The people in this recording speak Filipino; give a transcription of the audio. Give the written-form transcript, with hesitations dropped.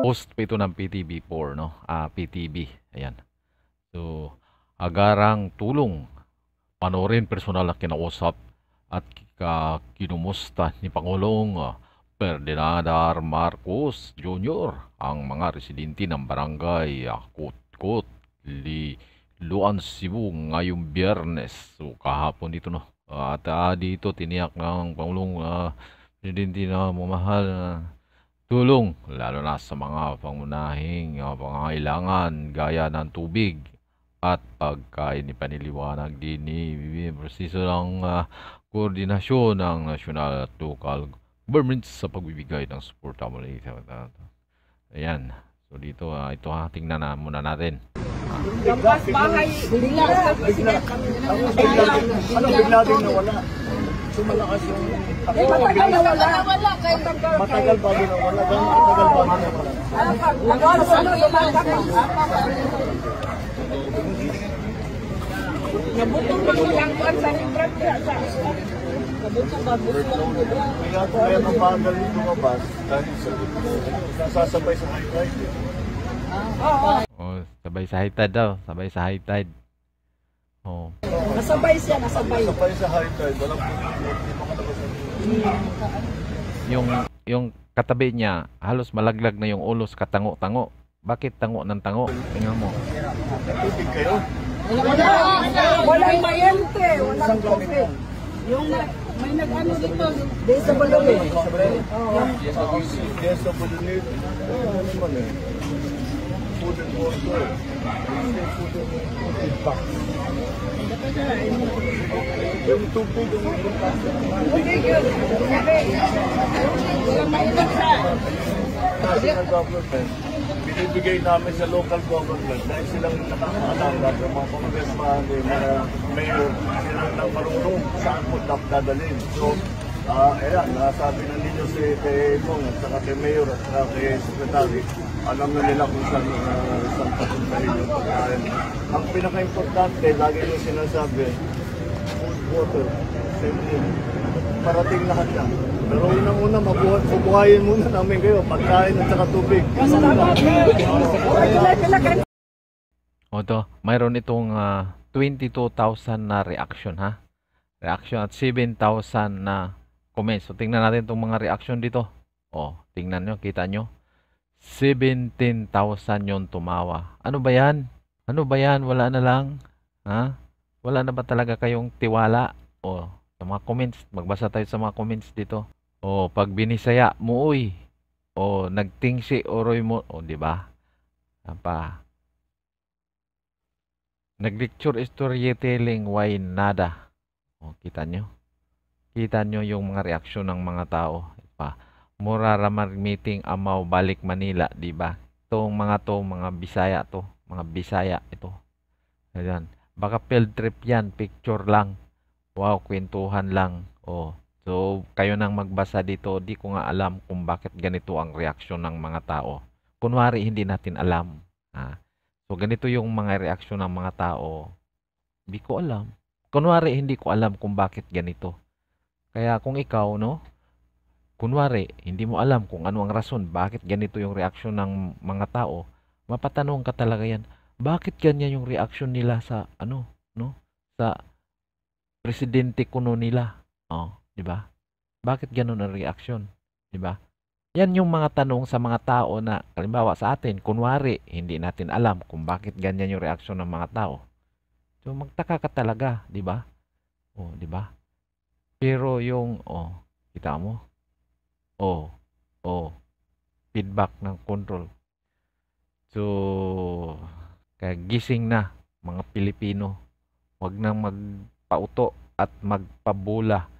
host pa ito ng PTV4, no? PTV. Ayan. So, agarang tulong. Panoorin personal na kinausap at kinumusta ni Pangulong Ferdinand R. Marcos Jr. ang mga residente ng barangay Kutkut, Luan, Cebu ngayong Biyernes. So, kahapon dito, no? At dito tiniyak ng Pangulong Presidente na mamahal na tulong, lalo na sa mga pangunahing pangangailangan gaya ng tubig at pagkain. Ni paniliwanag din ni proseso ng koordinasyon ng national at local governments sa pagbibigay ng suporta mula sa ayan. So dito, ito tingnan na muna natin. Lampas bahay, bigla sa president. Ano bigla din nawala? Sumalakas yung Matagal na wala. matagal bago nawala. Matagal bago nawala. Ano yung mga nabutong mo lang kuan sa librang sa nabutong bago Kaya nang bagal yung lumabas dahil sa sasabay sa high tide. Oh, sabay sa high tide daw, sabay sa high tide. Oh. nasabay siya, nasabay. Sabay sa high tide, walang hindi makalabas. Yung katabi niya, halos malaglag na yung ulo sa katango-tango. Bakit tango ng tango? Tingnan mo. Tubig kayo? Walang mayente, walang COVID. Yung may nag-ano dito, di sa balong eh. Yes, sa Bulunid. Ano naman eh. Food and water. Food and feedback. Yung tubig, Walang mainit sa. national government, binibigay namin sa local government dahil silang nakakaalam lahat ng mga congressman, yung mga mayor, silang nang marunong saan po dadalhin. So, ayan, nasabi na ninyo kay Mong at saka kay mayor at saka kay secretary, alam na nila kung saan papuntahin yung pagkain. Ang pinaka-importante, lagi yung sinasabi, food, water, safety, parating lahat yan. Pero unang-una, mabuhayin muna namin kayo, pagkain at saka tubig. O to, mayroon itong 22,000 na reaction ha. Reaction at 7,000 na comments. So tingnan natin itong mga reaction dito. O, tingnan nyo, kita nyo. 17,000 yung tumawa. Ano ba yan? Ano ba yan? Wala na lang. Ha? Wala na ba talaga kayong tiwala? O, sa mga comments. Magbasa tayo sa mga comments dito. O, pag binisaya mo, uy. O, nagtingsi, oroy mo. O, di ba? Pa. Nag-lecture storytelling, why nada? O, kita nyo? Kita nyo yung mga reaksyon ng mga tao. Pa. Muraramar meeting amaw balik Manila, di ba? Itong mga Bisaya to. Mga Bisaya ito. Ayan. Baka field trip yan, picture lang. Wow, kwentuhan lang. O. So, kayo nang magbasa dito, di ko nga alam kung bakit ganito ang reaksyon ng mga tao. Kunwari, hindi natin alam. So, ganito yung mga reaksyon ng mga tao. Hindi ko alam. Kunwari, hindi ko alam kung bakit ganito. Kaya kung ikaw, no? Kunwari, hindi mo alam kung ano ang rason, bakit ganito yung reaksyon ng mga tao, mapatanong ka talaga yan, bakit ganyan yung reaksyon nila sa, ano, no? Sa presidente kuno nila. Oh. Di ba? Bakit ganun ang reaksyon? Di ba? Yan yung mga tanong sa mga tao na, halimbawa sa atin, kunwari, hindi natin alam kung bakit ganyan yung reaksyon ng mga tao. So, magtaka ka talaga, di ba? Oh, di ba? Pero yung, kita mo? Feedback ng control. So, kaya gising na, mga Pilipino. Huwag nang magpauto at magpabula.